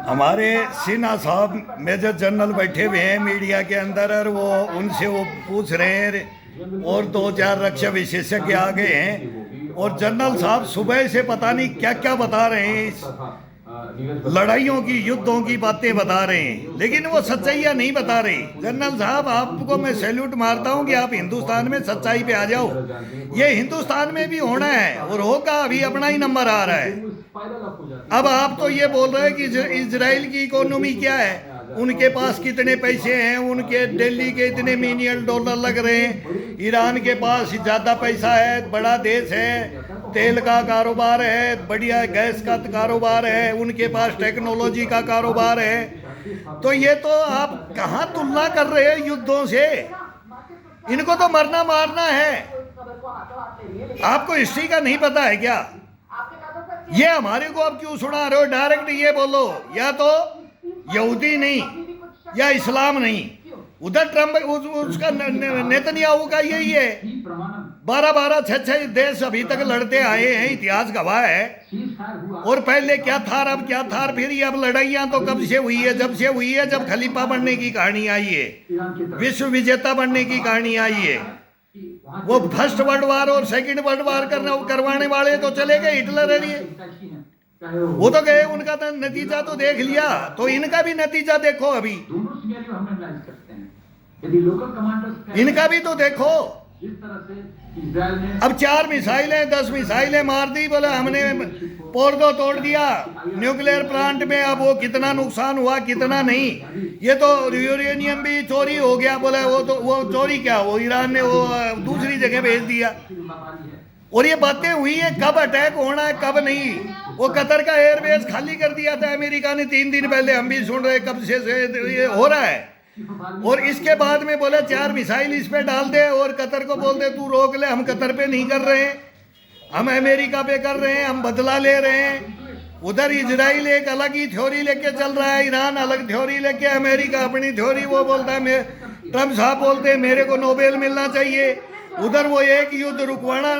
हमारे सिन्हा साहब major general बैठे हुए हैं मीडिया के अंदर, और वो उनसे वो पूछ रहे हैं और 2-4 रक्षा विशेषज्ञ आ गए हैं, और जनरल साहब सुबह से पता नहीं क्या क्या बता रहे हैं, इस लड़ाइयों की युद्धों की बातें बता रहे हैं, लेकिन वो सच्चाइयाँ नहीं बता रहे। जनरल साहब आपको मैं सैल्यूट मारता हूँ कि आप हिंदुस्तान में सच्चाई पे आ जाओ। ये हिंदुस्तान में भी होना है और होगा, अभी अपना ही नंबर आ रहा है। अब आप तो ये बोल रहे हैं कि इजराइल की इकोनॉमी क्या है, उनके पास कितने पैसे हैं, उनके दिल्ली के इतने मिलियन डॉलर लग रहे हैं, ईरान के पास ज़्यादा पैसा है, बड़ा देश है, तेल का कारोबार है, बढ़िया गैस का कारोबार है, उनके पास टेक्नोलॉजी का कारोबार है। तो ये तो आप कहाँ तुलना कर रहे हैं युद्धों से? इनको तो मरना मारना है। आपको हिस्ट्री का नहीं पता है क्या? ये हमारे को आप क्यों सुना रहे हो? डायरेक्ट ये बोलो, या तो यहूदी नहीं या इस्लाम नहीं। उधर ट्रम्प उसका नेतन्याहू का यही है, 12-12, 6-6 देश अभी तक लड़ते आए हैं, इतिहास गवाह है। और पहले क्या था, अब क्या था, फिर ये अब लड़ाइयाँ तो कब से हुई है? जब से हुई है जब खलीफा बनने की कहानी आई है, विश्व विजेता बनने की कहानी आई है। वो फर्स्ट वर्ल्ड वार और सेकंड वर्ल्ड वार करवाने वाले तो चले गए, हिटलर है, वो तो गए, उनका तो नतीजा तो देख लिया, तो इनका भी नतीजा देखो। अभी इनका भी तो देखो। अब 4 मिसाइलें 10 मिसाइलें मार दी, बोले हमने पोर्दो तोड़ दिया न्यूक्लियर प्लांट में। अब वो कितना नुकसान हुआ कितना नहीं, ये तो यूरेनियम भी चोरी हो गया। बोले वो चोरी क्या, वो ईरान ने वो दूसरी जगह भेज दिया। और ये बातें हुई है, कब अटैक होना है कब नहीं। वो कतर का एयरबेस खाली कर दिया था अमेरिका ने 3 दिन पहले, हम भी सुन रहे कब से ये हो रहा है। और इसके बाद में बोले 4 मिसाइल इस पे डाल दे और कतर को बोल दे तू रोक ले। हम कतर पे नहीं कर रहे हैं, हम अमेरिका पे कर रहे हैं, हम बदला ले रहे हैं। उधर इजराइल एक अलग ही थ्योरी लेके चल रहा है, ईरान अलग थ्योरी लेके, अमेरिका अपनी थ्योरी। वो बोलता है, ट्रम्प साहब बोलते हैं मेरे को नोबेल मिलना चाहिए। उधर वो एक युद्ध रुकवाना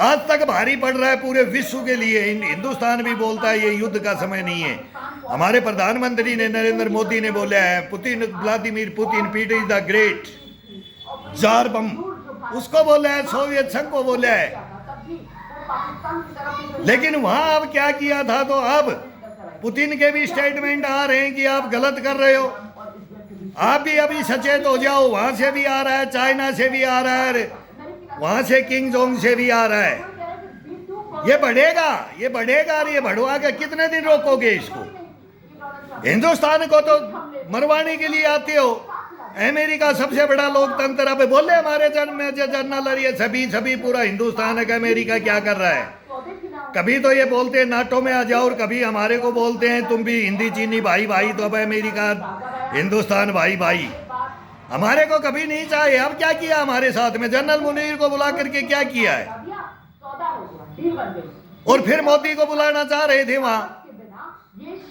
आज तक भारी पड़ रहा है पूरे विश्व के लिए। हिंदुस्तान भी बोलता है ये युद्ध का समय नहीं है। हमारे प्रधानमंत्री ने, नरेंद्र मोदी ने बोला है, Putin, Vladimir Putin Peter is the great tsar bomb, उसको बोला है, सोवियत संघ को बोला है। लेकिन वहां अब क्या किया था, तो अब पुतिन के भी स्टेटमेंट आ रहे हैं कि आप गलत कर रहे हो, आप भी अभी सचेत हो जाओ। वहां से भी आ रहा है, चाइना से भी आ रहा है, वहां से किंग जोंग से भी आ रहा है। ये बढ़ेगा, ये बढ़ेगा, और ये बढ़वा के कितने दिन रोकोगे इसको? हिंदुस्तान को तो मरवाने के लिए आते हो। अमेरिका सबसे बड़ा लोकतंत्र, अब बोले हमारे जनरल, और ये सभी पूरा हिंदुस्तान है कि अमेरिका क्या कर रहा है। कभी तो ये बोलते हैं नाटो में आ जाओ, और कभी हमारे को बोलते हैं तुम भी हिंदी चीनी भाई भाई। तो अब अमेरिका हिंदुस्तान भाई भाई, हमारे को कभी नहीं चाहिए। अब क्या किया हमारे साथ में, जनरल मुनीर को बुला करके क्या किया है, और फिर मोदी को बुलाना चाह रहे थे वहां।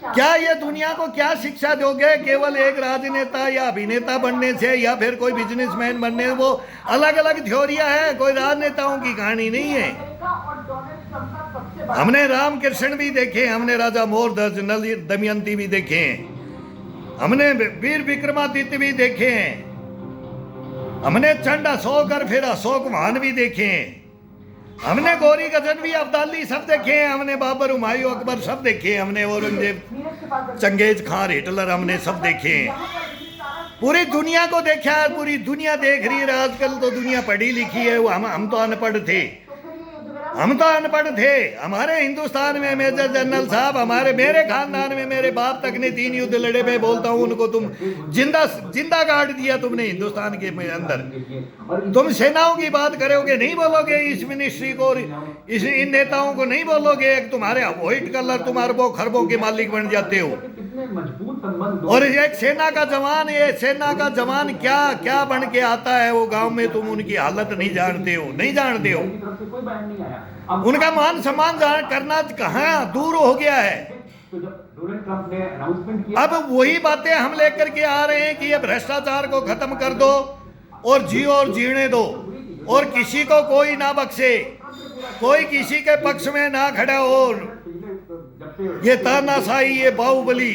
क्या ये दुनिया को क्या शिक्षा दोगे? केवल एक राजनेता या अभिनेता बनने से, या फिर कोई बिजनेसमैन बनने से? वो अलग अलग थ्योरियां हैं, कोई राजनेताओं की कहानी नहीं है। हमने रामकृष्ण भी देखे, हमने राजा मोरध्वज, दमयंती भी देखे हैं, हमने वीर विक्रमादित्य भी देखे हैं, हमने चंड अशोक और फिर अशोक महान भी देखे हैं, हमने गौरी गजनवी अब्दाली सब देखे हैं, हमने बाबर, हुमायूं, अकबर सब देखे हैं, हमने औरंगजेब, चंगेज खान, हिटलर, हमने सब देखे हैं। पूरी दुनिया को देखा है, पूरी दुनिया देख रही है। आजकल तो दुनिया पढ़ी लिखी है, वो हम तो अनपढ़ थे, हम तो अनपढ़ थे। हमारे हिंदुस्तान में मेजर जनरल साहब, मेरे खानदान में मेरे बाप तक ने 3 युद्ध लड़े। मैं बोलता हूँ उनको तुम जिंदा गाड़ दिया तुमने हिंदुस्तान के अंदर। तुम सेनाओं की बात करोगे, नहीं बोलोगे इस मिनिस्ट्री को, इन नेताओं को नहीं बोलोगे। तुम्हारे व्हाइट कलर, तुम्हारे वो खरबों के मालिक बन जाते हो। और एक सेना का जवान, ये सेना का जवान क्या क्या बन के आता है वो गांव में, तुम उनकी हालत नहीं जानते हो, नहीं जानते हो। उनका मान सम्मान करना कहाँ दूर हो गया है। अब वही बातें हम लेकर के आ रहे हैं कि ये भ्रष्टाचार को खत्म कर दो और जियो और जीने दो, और किसी को कोई ना बख्शे, कोई किसी के पक्ष में ना खड़ा हो। ये तानाशाही, ये बाहुबली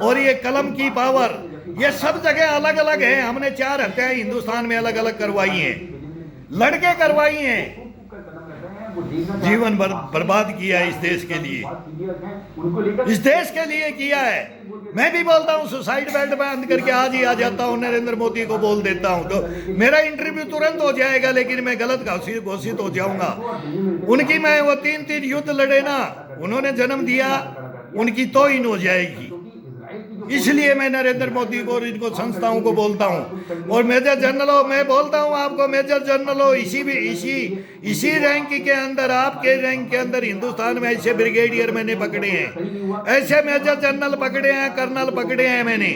और ये कलम की पावर, ये सब जगह अलग अलग है। हमने 4 हत्याएं हिंदुस्तान में अलग अलग करवाई हैं, लड़के करवाई हैं, जीवन बर्बाद किया इस देश के लिए, इस देश के लिए किया है। मैं भी बोलता हूँ सुसाइड बेल्ट बंद करके आज ही आ जाता हूँ, नरेंद्र मोदी को बोल देता हूँ तो मेरा इंटरव्यू तुरंत हो जाएगा, लेकिन मैं गलत घोषित हो जाऊंगा। उनकी मैं वो 3 युद्ध लड़े ना, उन्होंने जन्म दिया, उनकी तौहीन हो जाएगी। इसलिए मैं नरेंद्र मोदी को और इनको संस्थाओं को बोलता हूँ। और मेजर जनरल हो, मैं बोलता हूँ आपको, मेजर जनरल हो, इसी रैंक के अंदर, आपके रैंक के अंदर हिंदुस्तान में ऐसे ब्रिगेडियर मैंने पकड़े हैं, ऐसे मेजर जनरल पकड़े हैं, कर्नल पकड़े हैं मैंने।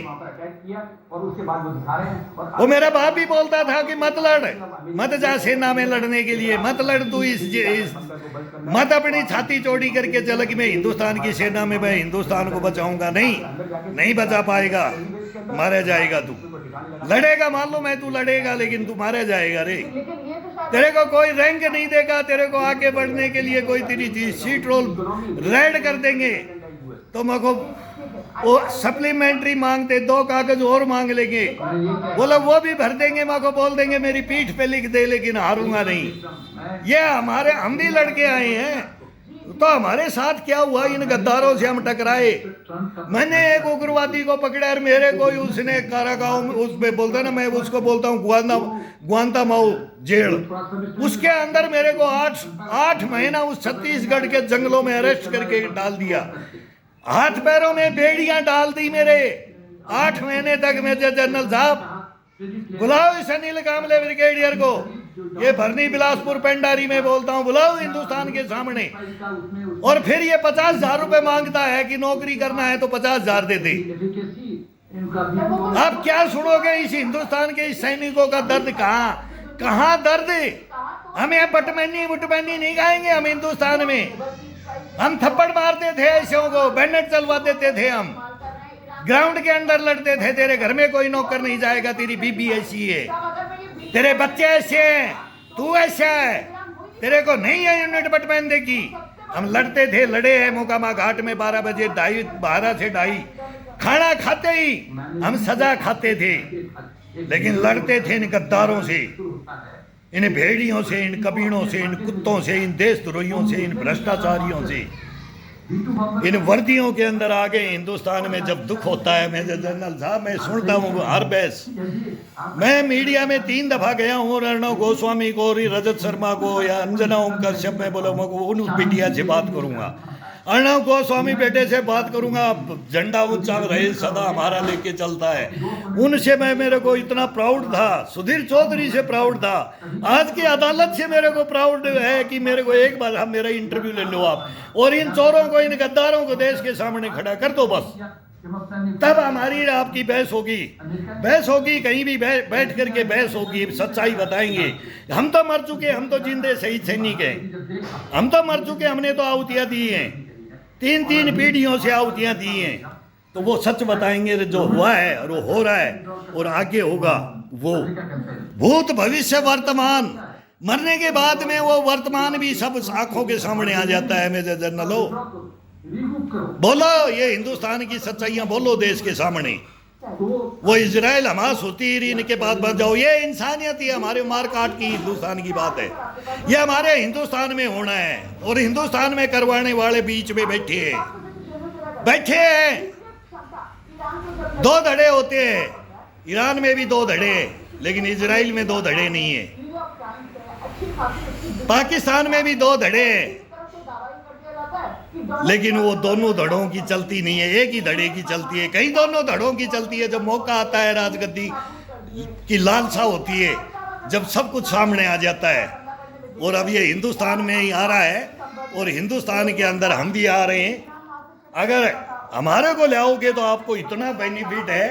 वो मेरा बाप भी बोलता था कि मत लड़, मत जा सेना में लड़ने के लिए, मत लड़ तू, मत अपनी छाती चौड़ी करके चल कि मैं हिंदुस्तान की सेना में, मैं हिंदुस्तान को बचाऊंगा। नहीं बचा पाएगा, मारा जाएगा। तू लड़ेगा, मान लो मैं, तू लड़ेगा, लेकिन तू मारा जाएगा रे। तेरे को कोई रैंक नहीं देगा, तेरे को आगे बढ़ने के लिए कोई तेरी सीट रोल रेड कर देंगे तो मेरे को वो सप्लीमेंट्री मांगते 2 कागज और मांग लेंगे, बोला वो भी भर देंगे, मेरे को बोल देंगे मेरी पीठ पे लिख दे, लेकिन हारूंगा नहीं। ये हम भी लड़के आए हैं, तो हमारे साथ क्या हुआ, इन गद्दारों से हम टकराए। मैंने एक उग्रवादी को पकड़ा और मेरे को उसने कारागांव में, उस पे बोलता ना, मैं उसको बोलता हूँ ग्वांतानामो जेल, उसके अंदर मेरे को 8 महीना उस छत्तीसगढ़ के जंगलों में अरेस्ट करके डाल दिया, हाथ पैरों में बेड़ियां डाल दी मेरे 8 महीने तक। मेजर जनरल साहब बुलाओ इस अनिल कामले ब्रिगेडियर को, ये भरनी बिलासपुर पेंडारी में बोलता हूँ, बुलाओ हिंदुस्तान के सामने। और फिर ये 50,000 रुपए मांगता है कि नौकरी करना है तो 50,000 दे दे। आप क्या सुनोगे इस हिंदुस्तान के इस सैनिकों का दर्द? कहाँ दर्द? हमें बटमैनी वुटमैनी नहीं खाएंगे हम हिंदुस्तान में। हम थप्पड़ मारते थे ऐसों को, बैनर चलवा देते थे, हम ग्राउंड के अंदर लड़ते थे। तेरे घर में कोई नौकर नहीं जाएगा, तेरी बीबी ऐसी है, तेरे बच्चे ऐसे हैं, तू ऐसा है, तेरे को नहीं है यूनिट बटमैन देगी। हम लड़ते थे, लड़े हैं मोकामा घाट में 12 बजे 12 से 2:30 खाना खाते ही हम सजा खाते थे, लेकिन लड़ते थे इन गद्दारों से, इन भेड़ियों से, इन कबीणों से, इन कुत्तों से, इन देशद्रोहियों से, इन भ्रष्टाचारियों से, इन वर्दियों के अंदर आगे। हिंदुस्तान में जब दुख होता है मेजर जनरल साहब, मैं सुनता हूँ हर बहस। मैं मीडिया में 3 दफा गया हूँ, अर्णव गोस्वामी को, रजत शर्मा को या अंजना ओम कश्यप में, बोला मैं उन बिटिया से बात करूंगा, अर्णव गोस्वामी बेटे से बात करूंगा, झंडा ऊंचा रहे सदा हमारा लेके चलता है। उनसे मेरे को इतना प्राउड था, सुधीर चौधरी से प्राउड था, आज की अदालत से मेरे को प्राउड है कि मेरे को एक बार मेरा इंटरव्यू ले लो आप, और इन चोरों को, इन गद्दारों को देश के सामने खड़ा कर दो बस, तब हमारी आपकी बहस होगी, कहीं भी बैठ करके बहस होगी, सच्चाई बताएंगे। हम तो मर चुके, हम तो जिंदे शहीद सैनिक हैं, हम तो मर चुके, हमने तो आहुतियां दी हैं, 3 पीढ़ियों से आहुतियां दी हैं, तो वो सच बताएंगे जो हुआ है और वो हो रहा है और आगे होगा। वो भूत भविष्य वर्तमान, मरने के बाद में वो वर्तमान भी सब आंखों के सामने आ जाता है। मेजर जनरल हो, बोलो ये हिंदुस्तान की सच्चाइयां बोलो देश के सामने। वो इजराइल हमास होती इनके बाद बन जाओ, ये इंसानियत ही हमारे मार काट की हिंदुस्तान की बात है, ये हमारे हिंदुस्तान में होना है। और हिंदुस्तान में करवाने वाले बीच में बैठे हैं। 2 धड़े होते हैं, ईरान में भी 2 धड़े, लेकिन इजराइल में 2 धड़े नहीं है। पाकिस्तान में भी 2 धड़े हैं, लेकिन वो दोनों धड़ों की चलती नहीं है, एक ही धड़े की चलती है। कहीं दोनों धड़ों की चलती है। जब मौका आता है, राजगद्दी की लालसा होती है, जब सब कुछ सामने आ जाता है। और अब ये हिंदुस्तान में ही आ रहा है, और हिंदुस्तान के अंदर हम भी आ रहे हैं। अगर हमारे को लाओगे तो आपको इतना बेनिफिट है,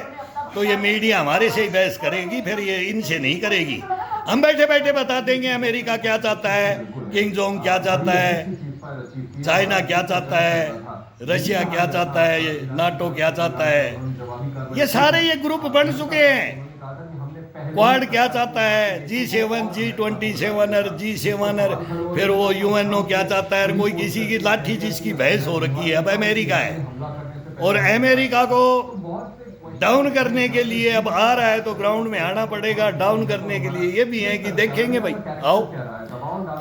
तो ये मीडिया हमारे से ही बहस करेगी, फिर ये इनसे नहीं करेगी। हम बैठे बैठे बता देंगे अमेरिका क्या चाहता है, किंग जोंग क्या चाहता है, चाइना क्या चाहता है, रशिया क्या चाहता है, ये नाटो क्या चाहता है। ये सारे ये ग्रुप बन चुके हैं। क्वाड क्या चाहता है, G7 G27 और G7 और फिर वो UNO क्या चाहता है, कोई किसी की लाठी जिसकी बहस हो रखी है। अब अमेरिका है और अमेरिका को डाउन करने के लिए अब आ रहा है तो ग्राउंड में आना पड़ेगा डाउन करने के लिए। ये भी है कि देखेंगे भाई, आओ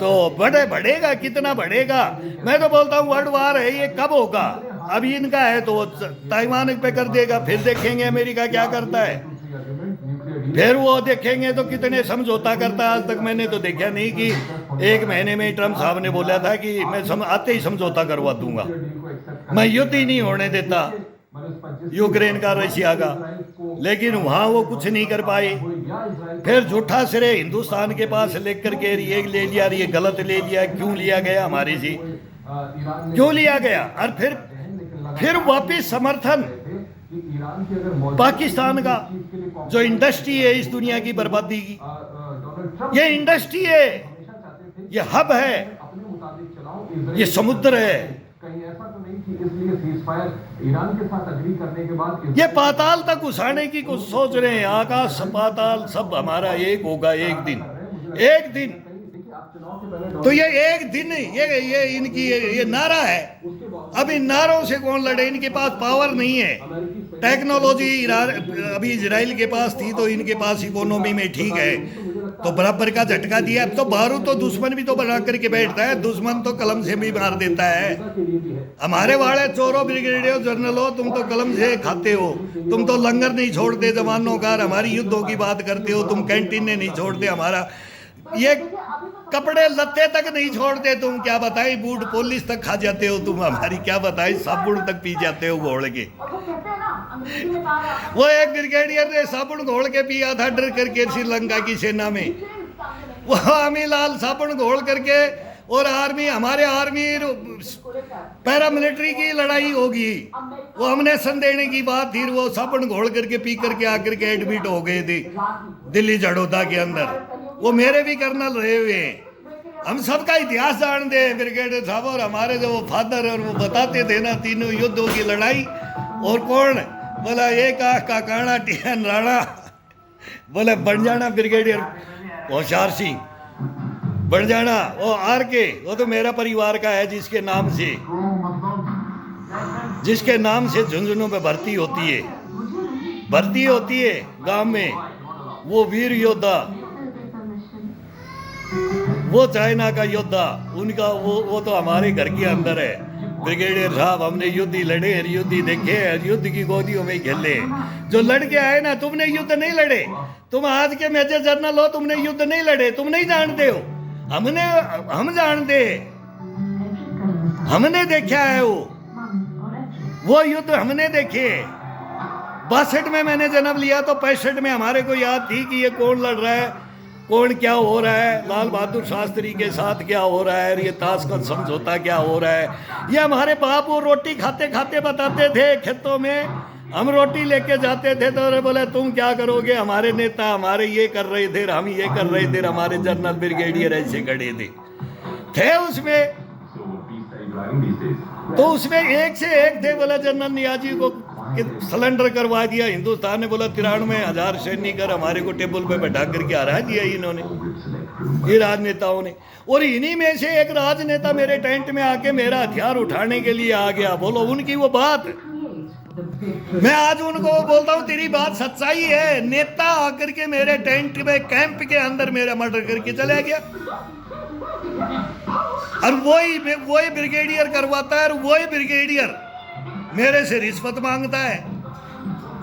तो बढ़ेगा, कितना बढ़ेगा। मैं तो बोलता हूँ वर्ल्ड वार है, ये कब होगा? अभी इनका है तो ताइवान पे कर देगा, फिर देखेंगे अमेरिका क्या करता है, फिर वो देखेंगे तो कितने समझौता करता है। आज तक मैंने तो देखा नहीं कि 1 महीने में ट्रम्प साहब ने बोला था कि मैं आते ही समझौता करवा दूंगा, मैं युद्ध ही नहीं होने देता यूक्रेन का रशिया का, लेकिन वहां वो कुछ नहीं कर पाए। फिर झूठा श्रेय हिंदुस्तान के पास लेकर के ये ले लिया, ये गलत ले लिया। क्यों लिया गया हमारी से, क्यों लिया गया? और फिर वापिस समर्थन पाकिस्तान का, जो इंडस्ट्री है इस दुनिया की बर्बादी की, ये इंडस्ट्री है, ये हब है, ये समुद्र है, ये पाताल तक घुसाने की कुछ सोच रहे हैं। आकाश पाताल सब हमारा एक होगा एक दिन। तो ये एक दिन ये इनकी ये नारा है। अब इन नारों से कौन लड़े? इनके पास पावर नहीं है, टेक्नोलॉजी अभी इजराइल के पास थी तो इनके पास इकोनॉमी में ठीक है, तो बराबर का झटका दिया। अब तो बारूद तो दुश्मन भी तो बना करके बैठता है, दुश्मन तो कलम से भी मार देता है। हमारे वाले चोरों ब्रिगेडियर जनरल हो, तुम तो कलम से खाते हो, तुम तो लंगर नहीं छोड़ते जवानों का, हमारी युद्धों की बात करते हो, तुम कैंटीन नहीं छोड़ते, हमारा ये कपड़े लत्ते तक नहीं छोड़ते तुम, क्या बताई बूट पॉलिश तक खा जाते हो तुम, हमारी क्या बताई साबुन तक पी जाते हो घोल के। वो एक ब्रिगेडियर ने साबुन घोल के पिया था डर करके श्रीलंका की सेना में, वो अमीलाल साबुन घोल करके। और आर्मी, हमारे आर्मी पैरामिलिट्री की लड़ाई होगी, वो हमने सन देने की बात थी, वो साबुन घोल करके पी करके आकर के एडमिट हो गए थे दिल्ली जड़ोदा के अंदर। वो मेरे भी कर्नल रहे हुए हैं, हम सबका इतिहास जानते हैं ब्रिगेडियर साहब। और हमारे जो वो फादर और वो बताते थे ना तीनों युद्धों की लड़ाई, और कौन बोला एक आँख का काना टिहन राणा, बोले बन जाना ब्रिगेडियर होशियार सिंह बन जाना। वो आर के, वो तो मेरा परिवार का है, जिसके नाम से झुंझुनों पे भर्ती होती है गांव में। वो वीर योद्धा, वो चाइना का योद्धा, उनका वो तो हमारे घर के अंदर है। ब्रिगेडियर साहब, हमने युद्ध ही लड़े, युद्ध ही देखे, युद्ध की गोदियों में खेले। जो लड़के आए ना, तुमने युद्ध नहीं लड़े, तुम आज के मेजर जनरल हो, तुमने युद्ध नहीं लड़े, तुम नहीं जानते हो। हम जानते, हमने देखा है वो युद्ध हमने देखे। 62 में मैंने जन्म लिया तो 65 में हमारे को याद थी कि ये कौन लड़ रहा है, कौन क्या हो रहा है, लाल बहादुर शास्त्री के साथ क्या हो रहा है, ये ताशकंद समझौता क्या हो रहा है। ये हमारे बाप वो रोटी खाते खाते बताते थे, खेतों में हम रोटी लेके जाते थे तो बोले तुम क्या करोगे, हमारे नेता हमारे ये कर रहे थे, हम ये कर रहे थे, हमारे जनरल ब्रिगेडियर ऐसे खड़े थे उसमें। तो उसमें एक से एक थे, बोला जनरल नियाजी को सिलेंडर करवा दिया हिंदुस्तान ने, बोला 93,000 सैनिक हमारे को टेबल पे बैठा करके हरा दिया इन्होंने, ये राजनेताओं ने। और इन्हीं में से एक राजनेता मेरे टेंट में आके मेरा हथियार उठाने के लिए आ गया। बोलो उनकी वो बात, मैं आज उनको बोलता हूँ तेरी बात सच्चाई है। नेता आकर के मेरे टेंट में कैंप के अंदर मेरा मर्डर करके चला गया, और वही ब्रिगेडियर करवाता है, और वही ब्रिगेडियर मेरे से रिश्वत मांगता है।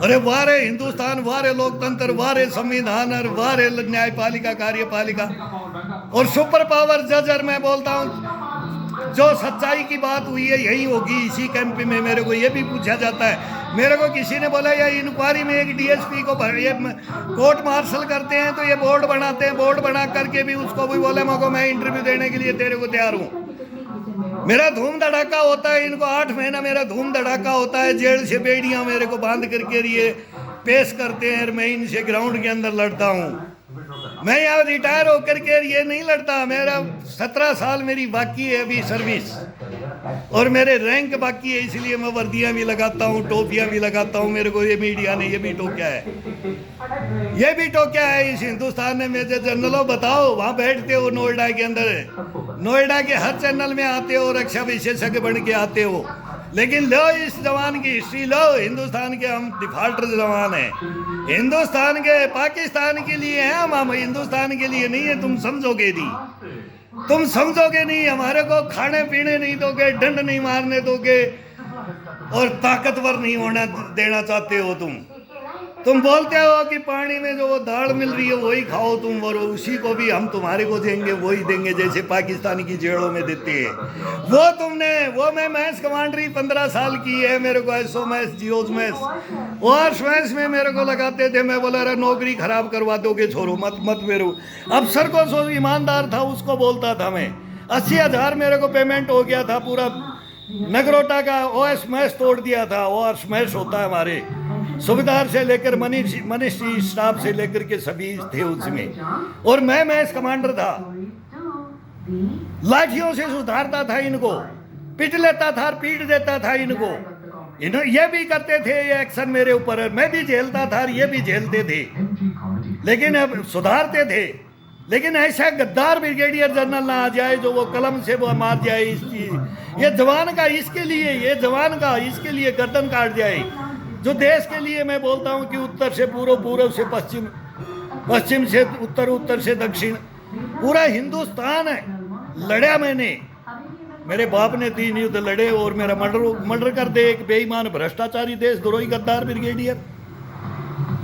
अरे वारे हिंदुस्तान, वारे लोकतंत्र, वारे संविधान, और वारे न्यायपालिका कार्यपालिका और सुपर पावर जज। और मैं बोलता हूँ जो सच्चाई की बात हुई है यही होगी इसी कैंप में। मेरे को ये भी पूछा जाता है, मेरे को किसी ने बोला ये इंक्वायरी में एक डीएसपी को कोर्ट मार्शल करते हैं तो ये बोर्ड बनाते हैं, बोर्ड बना करके भी उसको भी बोले मको मैं इंटरव्यू देने के लिए तेरे को तैयार हूँ। मेरा धूम धड़ाका होता है, इनको 8 महीना मेरा धूम धड़ाका होता है, जेल से बेड़ियाँ मेरे को बांध करके ये पेश करते हैं, मैं इनसे ग्राउंड के अंदर लड़ता हूँ। मैं यहाँ रिटायर होकर के ये नहीं लड़ता, मेरा 17 साल मेरी बाकी है अभी सर्विस। और मेरे रैंक बाकी है, इसलिए मैं वर्दियां भी लगाता हूँ, टोपियां भी लगाता हूँ। मेरे को ये मीडिया ने ये भी टोक्या है, ये भी टोक्या है इस हिंदुस्तान ने। मेजर जनरलों बताओ, वहाँ बैठते हो नोएडा के अंदर, नोएडा के हर चैनल में आते हो, रक्षा विशेषज्ञ बन के आते हो, लेकिन लो इस जवान की हिस्ट्री लो। हिंदुस्तान के हम डिफाल्टर जवान हैं, हिंदुस्तान के, पाकिस्तान के लिए हैं हम हिंदुस्तान के लिए नहीं है। तुम समझोगे नहीं, तुम समझोगे नहीं। हमारे को खाने पीने नहीं दोगे, डंड नहीं मारने दोगे, और ताकतवर नहीं होना देना चाहते हो तुम बोलते हो कि पानी में जो वो दाल मिल रही है वही खाओ तुम, और उसी को भी हम तुम्हारे को देंगे, वही देंगे जैसे पाकिस्तान की जेलों में देते हैं। वो तुमने, वो मैं मैथ्स कमांडरी 15 साल की है, मेरे को एसओ मैथ्स, जियोज मैथ्स और मैथ्स में मेरे को लगाते थे। मैं बोला, अरे नौकरी खराब करवा दोगे, छोड़ो मत मेरे। अफसर को जो ईमानदार था उसको बोलता था मैं। 80,000 मेरे को पेमेंट हो गया था, पूरा नगरोटा का ओएस मैथ्स तोड़ दिया था। ओएस मैथ्स होता है हमारे सुबेदार से लेकर मिनिस्ट्री स्टाफ से लेकर के सभी थे उसमें, और मैं मैथ्स कमांडर था। लाठियों से सुधारता था इनको, पिट लेता था, पीट देता था इनको। ये भी करते थे ये एक्शन मेरे ऊपर, मैं भी झेलता था, ये भी झेलते थे, लेकिन अब सुधारते थे। लेकिन ऐसा गद्दार ब्रिगेडियर जनरल ना आ जाए जो वो कलम से वो मार जाए इस चीज। ये जवान का इसके लिए, ये जवान का इसके लिए गर्दन काट जाए, जो देश के लिए। मैं बोलता हूँ कि उत्तर से पूर्व, पूर्व से पश्चिम, पश्चिम से उत्तर, उत्तर से दक्षिण, पूरा हिंदुस्तान है लड़ा मैंने। मेरे बाप ने 3 युद्ध लड़े और मेरा मर्डर कर दे एक बेईमान भ्रष्टाचारी देशद्रोही गद्दार ब्रिगेडियर।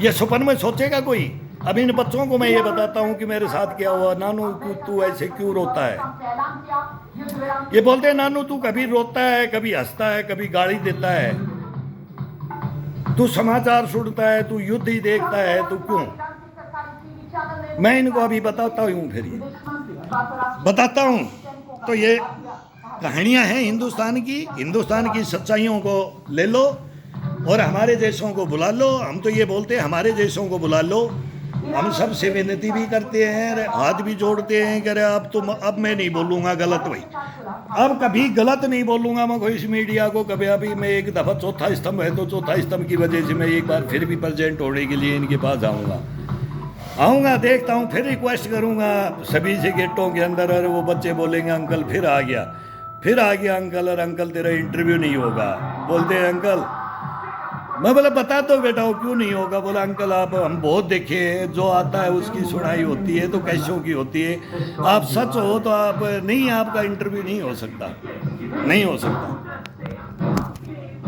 ये सुपन में सोचेगा कोई? अब इन बच्चों को मैं ये बताता हूँ कि मेरे साथ क्या हुआ। नानू तू ऐसे क्यों रोता है? ये बोलते हैं नानू तू कभी रोता है, कभी हंसता है, कभी गाली देता है, तू समाचार सुनता है, तू युद्ध ही देखता है, तू क्यों? मैं इनको अभी बताता हूँ, फिर ये बताता हूँ। तो ये कहानियाँ हैं हिंदुस्तान की सच्चाइयों को ले लो और हमारे जैसों को बुला लो। हम तो ये बोलते हैं हमारे जैसों को बुला लो। हम सबसे विनती भी करते हैं, हाथ भी जोड़ते हैं कि अरे अब मैं नहीं बोलूँगा गलत भाई, अब कभी गलत नहीं बोलूँगा मैं कोई इस मीडिया को कभी। अभी मैं एक दफ़ा चौथा स्तंभ है तो चौथा स्तंभ की वजह से मैं एक बार फिर भी प्रेजेंट होने के लिए इनके पास आऊँगा, देखता हूँ, फिर रिक्वेस्ट करूँगा सभी से गेटों के अंदर। और वो बच्चे बोलेंगे अंकल फिर आ गया अंकल, और अंकल तेरा इंटरव्यू नहीं होगा। बोलते हैं अंकल, मैं बोला बता दो बेटा वो क्यों नहीं होगा। बोला अंकल आप, हम बहुत देखे हैं, जो आता है उसकी सुनाई होती है तो कैसों की होती है। आप सच हो तो आप नहीं, आपका इंटरव्यू नहीं हो सकता।